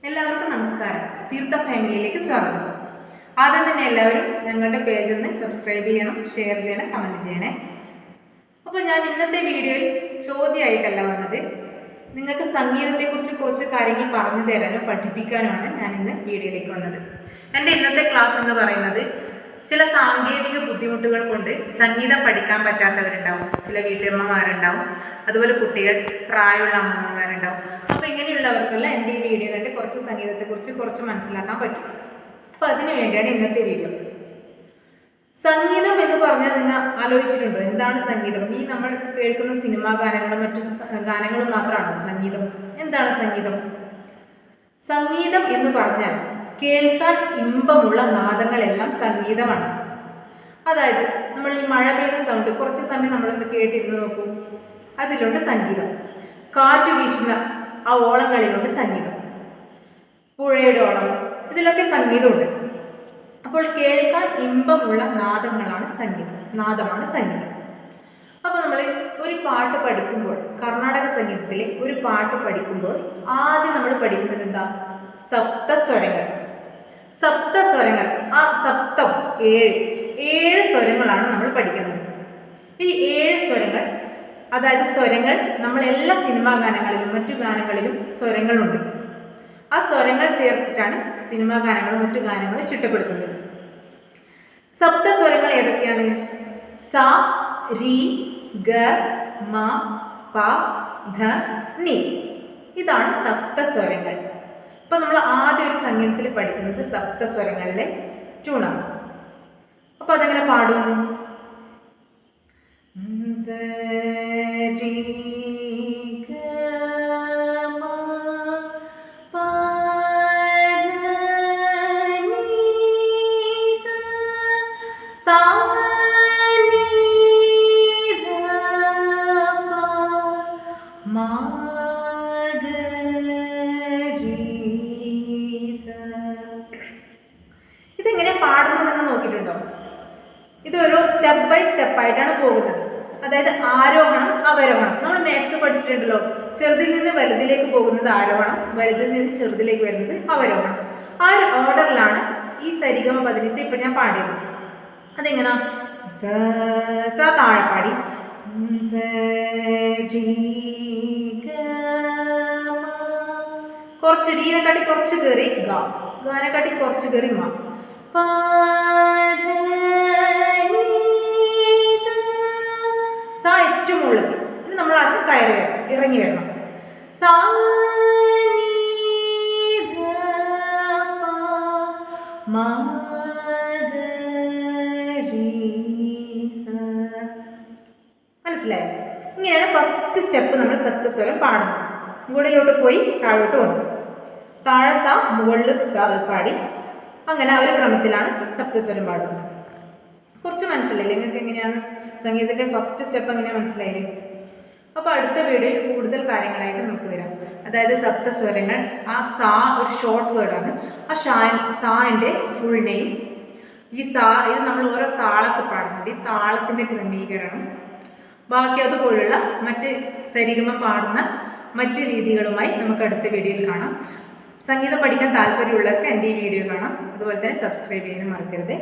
എല്ലാവർക്കും നമസ്കാരം. തീർത്ഥ ഫാമിലിയിലേക്ക് സ്വാഗതം. ആദ്യം തന്നെ എല്ലാവരും ഞങ്ങളുടെ പേജ് ഒന്ന് സബ്സ്ക്രൈബ് ചെയ്യണം, ഷെയർ ചെയ്യണം, കമൻറ്റ് ചെയ്യണേ. അപ്പോൾ ഞാൻ ഇന്നത്തെ വീഡിയോയിൽ ചോദ്യമായിട്ടല്ല വന്നത്, നിങ്ങൾക്ക് സംഗീതത്തെക്കുറിച്ച് കുറച്ച് കാര്യങ്ങൾ പറഞ്ഞു തരാനും പഠിപ്പിക്കാനുമാണ് ഞാൻ ഇന്ന് വീഡിയോയിലേക്ക് വന്നത്. എൻ്റെ ഇന്നത്തെ ക്ലാസ് എന്ന് പറയുന്നത് ചില സാങ്കേതിക ബുദ്ധിമുട്ടുകൾ കൊണ്ട് സംഗീതം പഠിക്കാൻ പറ്റാത്തവരുണ്ടാവും, ചില വീട്ടമ്മമാരുണ്ടാവും, അതുപോലെ കുട്ടികൾ, പ്രായമുള്ള അമ്മമാരുണ്ടാവും. അപ്പോൾ ഇങ്ങനെയുള്ളവർക്കെല്ലാം എൻ്റെ ഈ വീഡിയോ കണ്ട് കുറച്ച് സംഗീതത്തെക്കുറിച്ച് കുറച്ച് മനസ്സിലാക്കാൻ പറ്റും. അപ്പോൾ അതിനു വേണ്ടിയാണ് ഇന്നത്തെ വീഡിയോ. സംഗീതം എന്ന് പറഞ്ഞാൽ നിങ്ങൾ ആലോചിച്ചിട്ടുണ്ടോ? എന്താണ് സംഗീതം? ഈ നമ്മൾ കേൾക്കുന്ന സിനിമാ ഗാനങ്ങളും മറ്റു ഗാനങ്ങളും മാത്രമാണോ സംഗീതം? എന്താണ് സംഗീതം? സംഗീതം എന്ന് പറഞ്ഞാൽ കേൾക്കാൻ ഇമ്പമുള്ള നാദങ്ങളെല്ലാം സംഗീതമാണ്. അതായത് നമ്മൾ ഈ മഴ പെയ്യുന്ന സൗണ്ട് കുറച്ച് സമയം നമ്മളൊന്ന് കേട്ടിരുന്ന് നോക്കൂ, അതിലുണ്ട് സംഗീതം. കാറ്റ് വീശുന്ന ആ ഓളങ്ങളിലുണ്ട് സംഗീതം, പുഴയുടെ ഓളം, ഇതിലൊക്കെ സംഗീതമുണ്ട്. അപ്പോൾ കേൾക്കാൻ ഇമ്പമുള്ള നാദങ്ങളാണ് സംഗീതം, നാദമാണ് സംഗീതം. അപ്പോൾ നമ്മൾ ഒരു പാട്ട് പഠിക്കുമ്പോൾ, കർണാടക സംഗീതത്തിലെ ഒരു പാട്ട് പഠിക്കുമ്പോൾ ആദ്യം നമ്മൾ പഠിക്കുന്നത് എന്താ? സപ്തസ്വരങ്ങൾ. സപ്തസ്വരങ്ങൾ, ആ സപ്തം ഏഴ് സ്വരങ്ങളാണ് നമ്മൾ പഠിക്കുന്നത്. ഈ 7 സ്വരങ്ങൾ, അതായത് സ്വരങ്ങൾ നമ്മൾ എല്ലാ സിനിമാ ഗാനങ്ങളിലും മറ്റു ഗാനങ്ങളിലും സ്വരങ്ങളുണ്ട്. ആ സ്വരങ്ങൾ ചേർത്തിട്ടാണ് സിനിമാ ഗാനങ്ങളും മറ്റു ഗാനങ്ങളും ചിട്ടപ്പെടുത്തുന്നത്. സപ്തസ്വരങ്ങൾ ഏതൊക്കെയാണ്? സ, രി, ഗ, മ, പ, ധ, നി. ഇതാണ് സപ്തസ്വരങ്ങൾ. അപ്പോൾ നമ്മൾ ആദ്യം ഒരു സംഗീതത്തിൽ പഠിക്കുന്നത് സപ്തസ്വരങ്ങളിലെ ട്യൂണാണ്. അപ്പോൾ അതെങ്ങനെ പാടും? ഇതെങ്ങനെ പാടുന്നത് നിങ്ങൾ നോക്കിയിട്ടുണ്ടോ? ഇതൊരു സ്റ്റെപ്പ് ബൈ സ്റ്റെപ്പ് ആയിട്ടാണ് പോകുന്നത്. അതായത് ആരോഹണം, അവരോഹണം. നമ്മൾ മാത്സ് പഠിച്ചിട്ടുണ്ടല്ലോ, ചെറുതിൽ നിന്ന് വലുതിലേക്ക് പോകുന്നത് ആരോഹണം, വലുതിൽ നിന്ന് ചെറുതിലേക്ക് വരുന്നത് അവരോഹണം. ആ ഒരു ഓർഡറിലാണ് ഈ സരിഗമ പദനിസ ഇപ്പം ഞാൻ പാടിയത്. അതെങ്ങനെ? സ താഴെ പാടി, കുറച്ച് രീനെക്കാട്ടി കുറച്ച് കയറി ഗ, ഗാനെക്കാട്ടി കുറച്ച് കയറി മ, സ ഏറ്റവും മുകളിലെത്തി. ഇനി നമ്മൾ അടുത്ത് കയറി വരണം, ഇറങ്ങി വരണം. സ, മനസ്സിലായോ? ഇങ്ങനെയാണ് ഫസ്റ്റ് സ്റ്റെപ്പ് നമ്മൾ സപ്തസ്വരം പാടുന്നത്. മുകളിലോട്ട് പോയി താഴോട്ട് വന്നു, താഴെ സ, മുകളിൽ സ പാടി, അങ്ങനെ ആ ഒരു ക്രമത്തിലാണ് സപ്തസ്വരം പാടുന്നത്. കുറച്ച് മനസ്സിലായില്ലേ നിങ്ങൾക്ക്? എങ്ങനെയാണ് സംഗീതത്തിൻ്റെ ഫസ്റ്റ് സ്റ്റെപ്പ് എങ്ങനെയാണ് മനസ്സിലായില്ലേ? അപ്പോൾ അടുത്ത വീഡിയോയിൽ കൂടുതൽ കാര്യങ്ങളായിട്ട് നമുക്ക് വരാം. അതായത് സപ്തസ്വരങ്ങൾ, ആ സാ ഒരു ഷോർട്ട് വേർഡാണ്. ആ സാൻ്റെ ഫുൾ നെയിം, ഈ സാ ഇത് നമ്മൾ ഓരോ താളത്ത് പാടുന്നുണ്ട്, ഈ താളത്തിൻ്റെ ക്രമീകരണം, ബാക്കി അതുപോലുള്ള മറ്റ് സരിഗമ പാടുന്ന മറ്റ് രീതികളുമായി നമുക്ക് അടുത്ത വീഡിയോയിൽ കാണാം. സംഗീതം പഠിക്കാൻ താല്പര്യമുള്ളവർക്ക് എൻ്റെ ഈ വീഡിയോ കാണാം. അതുപോലെ തന്നെ സബ്സ്ക്രൈബ് ചെയ്യാനും മറക്കരുത്.